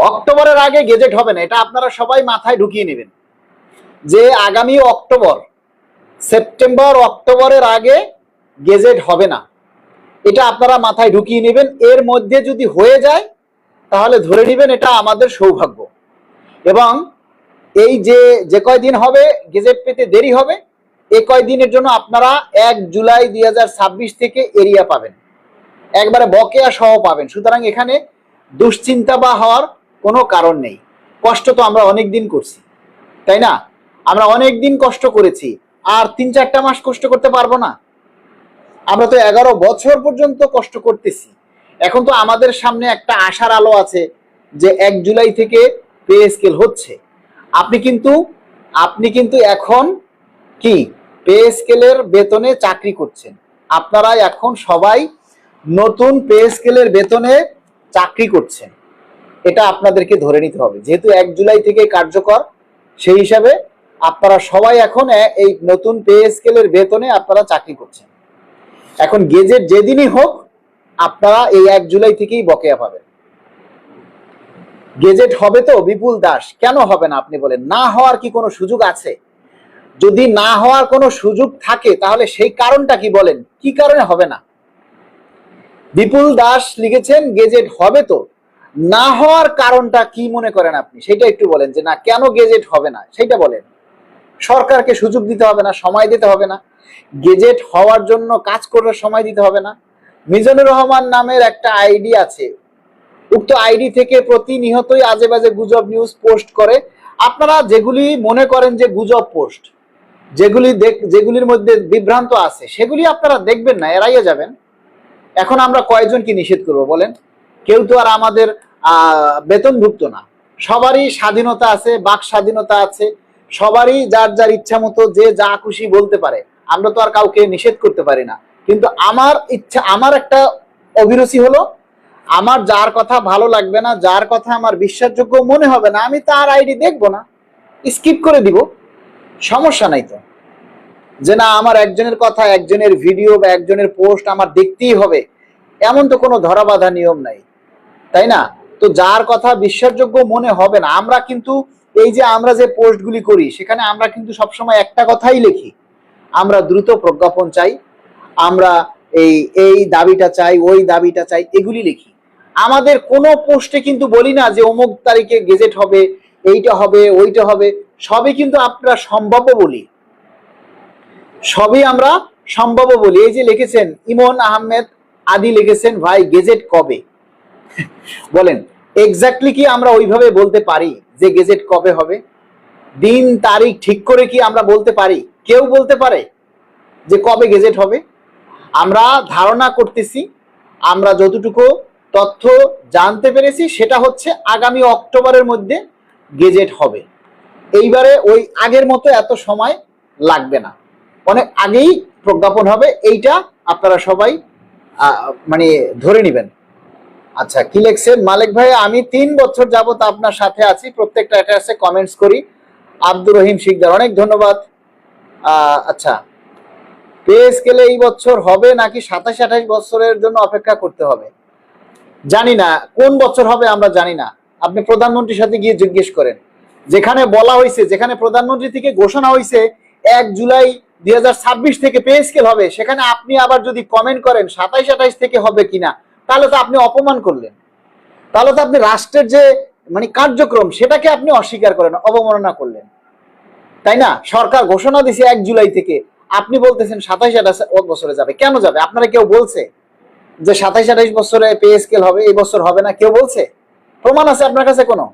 অক্টোবরের আগে গেজেট হবে না, এটা আপনারা সবাই মাথায় ঢুকিয়ে নেবেন যে আগামী অক্টোবর, সেপ্টেম্বর অক্টোবরের আগে গেজেট হবে না, এটা আপনারা মাথায় ঢুকিয়ে নেবেন। এর মধ্যে যদি হয়ে যায় তাহলে ধরে নেবেন এটা আমাদের সৌভাগ্য। এবং এই যে কয়দিন হবে গেজেট পেতে দেরি হবে, এই কয়দিনের জন্য আপনারা 1 জুলাই 2026 থেকে এরিয়া পাবেন, একবারে বকেয়া সহ পাবেন। সুতরাং এখানে দুশ্চিন্তা বা হওয়ার কোনো কারণ নেই। কষ্ট তো আমরা অনেক দিন করছি, তাই না? আমরা অনেক দিন কষ্ট করেছি, আর 3-4টা মাস কষ্ট করতে পারবো না? আমরা তো 11 বছর পর্যন্ত কষ্ট করতেছি। এখন তো আমাদের সামনে একটা আশার আলো আছে যে 1 জুলাই থেকে পে স্কেল হচ্ছে। আপনি কিন্তু এখন কি পে স্কেলের বেতনে চাকরি করছেন। আপনারা এখন সবাই নতুন পে স্কেলের বেতনে চাকরি করছেন, এটা আপনাদেরকে ধরে নিতে হবে। যেহেতু 1 জুলাই থেকে কার্যকর, সেই হিসাবে আপনারা সবাই এখন এই নতুন পে স্কেলের বেতনে আপনারা চাকরি করছেন। এখন গেজেট যেদিনই হোক আপনারা এই 1 জুলাই থেকেই বকেয়া পাবেন। গেজেট হবে তো বিপুল দাস? কেন হবে না আপনি বলেন? না হওয়ার কি কোনো সুযোগ আছে? যদি না হওয়ার কোনো সুযোগ থাকে তাহলে সেই কারণটা কি বলেন, কি কারণে হবে না? বিপুল দাস লিখেছেন গেজেট হবে তো, না হওয়ার কারণটা কি মনে করেন আপনি? সেটা একটু বলেন, যে না কেন গেজেট হবে না সেটা বলেন। সরকারকে সুযোগ দিতে হবে না, সময় দিতে হবে না? গেজেট হওয়ার জন্য কাজ করার সময় দিতে হবে না? মিজানুর রহমান নামের একটা আইডি আছে, উক্ত আইডি থেকে প্রতিনিয়তই আজে বাজে গুজব নিউজ পোস্ট করে। আপনারা যেগুলি মনে করেন যে গুজব পোস্ট, যেগুলির মধ্যে বিভ্রান্ত আছে, সেগুলি আপনারা দেখবেন না, এড়াইয়ে যাবেন। এখন আমরা কয়জনকে নিষেধ করব বলেন? কেউ তো আর আমাদের বেতনভুক্ত না। সবারই স্বাধীনতা আছে, বাক স্বাধীনতা আছে, সবারই যার যার ইচ্ছা মতো যে যা খুশি বলতে পারে। আমরা তো আর কাউকে নিষেধ করতে পারি না। কিন্তু আমার ইচ্ছা, আমার একটা অভিরুচি হলো, আমার যার কথা ভালো লাগবে না, যার কথা আমার বিশ্বাসযোগ্য মনে হবে না, আমি তার আইডি দেখবো না, স্কিপ করে দিব। সমস্যা নাই তো, যে না আমার একজনের কথা, একজনের ভিডিও বা একজনের পোস্ট আমার দেখতেই হবে, এমন তো কোনো ধরা বাঁধা নিয়ম নাই, তাই না? তো যার কথা বিশ্বাসযোগ্য মনে হবে না, আমরা কিন্তু এই যে আমরা যে পোস্টগুলি করি সেখানে আমরা কিন্তু সবসময় একটা কথাই লিখি, আমরা দ্রুত প্রজ্ঞাপন চাই, আমরা এই দাবিটা চাই, ওই দাবিটা চাই, এগুলি লিখি। আমাদের কোনো পোস্টে কিন্তু বলি না যে অমুক তারিখে গেজেট হবে, এইটা হবে, ওইটা হবে। সবই কিন্তু আপনারা সম্ভাব্য বলি, সবই আমরা সম্ভব বলি। এই যে লিখেছেন ইমন আহমেদ আদি, লিখেছেন ভাই গেজেট কবে? বলেন এক্স্যাক্টলি কি আমরা ওইভাবে বলতে পারি যে গেজেট কবে হবে? দিন তারিখ ঠিক করে কি আমরা বলতে পারি? কেউ বলতে পারে যে কবে গেজেট হবে? আমরা ধারণা করতেছি, আমরা যতটুকু তথ্য জানতে পেরেছি সেটা হচ্ছে আগামী অক্টোবরের মধ্যে গেজেট হবে। এইবারে ওই আগের মতো এত সময় লাগবে না, অনেক আগেই প্রজ্ঞাপন হবে, এইটা আপনারা সবাই মানে ধরে নেবেন। আচ্ছা, কি লিখছেন মালিক ভাই? আমি 3 বছর যাবত আপনার সাথে আছি, প্রত্যেকটা অ্যাটাচে কমেন্টস করি। আব্দুর রহিম শিকদার, অনেক ধন্যবাদ। আচ্ছা, পে স্কেলে এই বছর হবে নাকি 27-28 বছরের জন্য অপেক্ষা করতে হবে? জানি না কোন বছর হবে, আমরা জানি না। আপনি প্রধানমন্ত্রীর সাথে গিয়ে জিজ্ঞেস করেন। যেখানে বলা হয়েছে, যেখানে প্রধানমন্ত্রী থেকে ঘোষণা হয়েছে 1 জুলাই 2026 থেকে পে স্কেল হবে, সেখানে আপনি আবার যদি কমেন্ট করেন 27-28 থেকে হবে কিনা, তাহলে তো আপনি অপমান করলেন, তাহলে তো আপনি রাষ্ট্রের যে মানে কার্যক্রম সেটাকে আপনি অস্বীকার করেন, অবমাননা করলেন, তাই না? সরকার ঘোষণা দিয়েছে 1 জুলাই থেকে, আপনি বলতেছেন 27-28 বছরে যাবে। কেন যাবে? আপনারা কেউ বলছে যে 27-28 বছরে পে স্কেল হবে, এই বছর হবে না? কেউ বলছে? প্রমাণ আছে আপনার কাছে কোনো?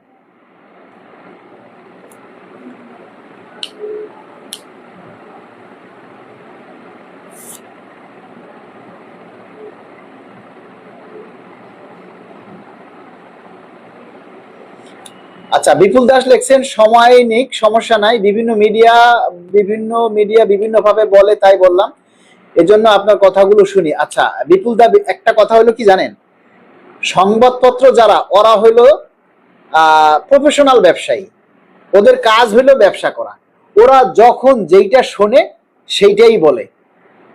আচ্ছা, বিপুল দাস লিখছেন সময় নিক, সমস্যা নাই, বিভিন্ন মিডিয়া বিভিন্ন ভাবে বলে, তাই বললাম, এজন্য আপনার কথাগুলো শুনি। আচ্ছা বিপুল দা, একটা কথা হলো কি জানেন, সংবাদপত্র যারা, ওরা হইলো প্রফেশনাল ব্যবসায়ী, ওদের কাজ হইলো ব্যবসা করা। ওরা যখন যেইটা শোনে সেইটাই বলে,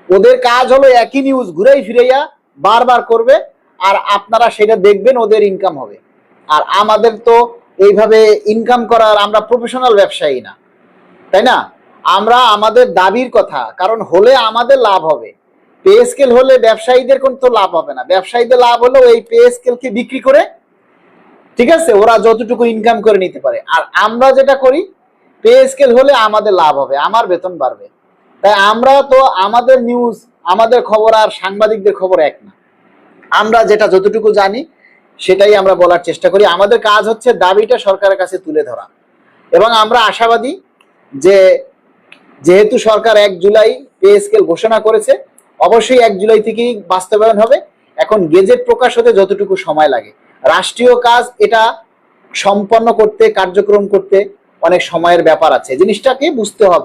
ওদের কাজ হলো একই নিউজ ঘুরাই ফিরাইয়া বারবার করবে, আর আপনারা সেটা দেখবেন, ওদের ইনকাম হবে। আর আমাদের তো এইভাবে ইনকাম করার আমরা প্রফেশনাল ব্যবসায়ী না, তাই না? আমরা আমাদের দাবির কথা, কারণ হলে আমাদের লাভ হবে, পে স্কেল হলে ব্যবসায়ীদের তো লাভ হবে না। ব্যবসায়ীদের লাভ হলো এই পে স্কেলকে বিক্রি করে, ঠিক আছে, ওরা যতটুকু ইনকাম করে নিতে পারে। আর আমরা যেটা করি, পে স্কেল হলে আমাদের লাভ হবে, আমার বেতন বাড়বে। তাই আমরা তো আমাদের নিউজ, আমাদের খবর আর সাংবাদিকদের খবর এক না। আমরা যেটা যতটুকু জানি সেটাই আমরা বলার চেষ্টা করি। আমাদের কাজ হচ্ছে দাবিটা সরকারের কাছে তুলে ধরা, এবং আমরা আশাবাদী যে যেহেতু সরকার 1 জুলাই পে স্কেল ঘোষণা করেছে, অবশ্যই 1 জুলাই থেকেই বাস্তবায়ন হবে। এখন গেজেট প্রকাশ হতে যতটুকু সময় লাগে, রাষ্ট্রীয় কাজ এটা সম্পন্ন করতে, কার্যক্রম করতে অনেক সময়ের ব্যাপার আছে, জিনিসটাকে বুঝতে হবে।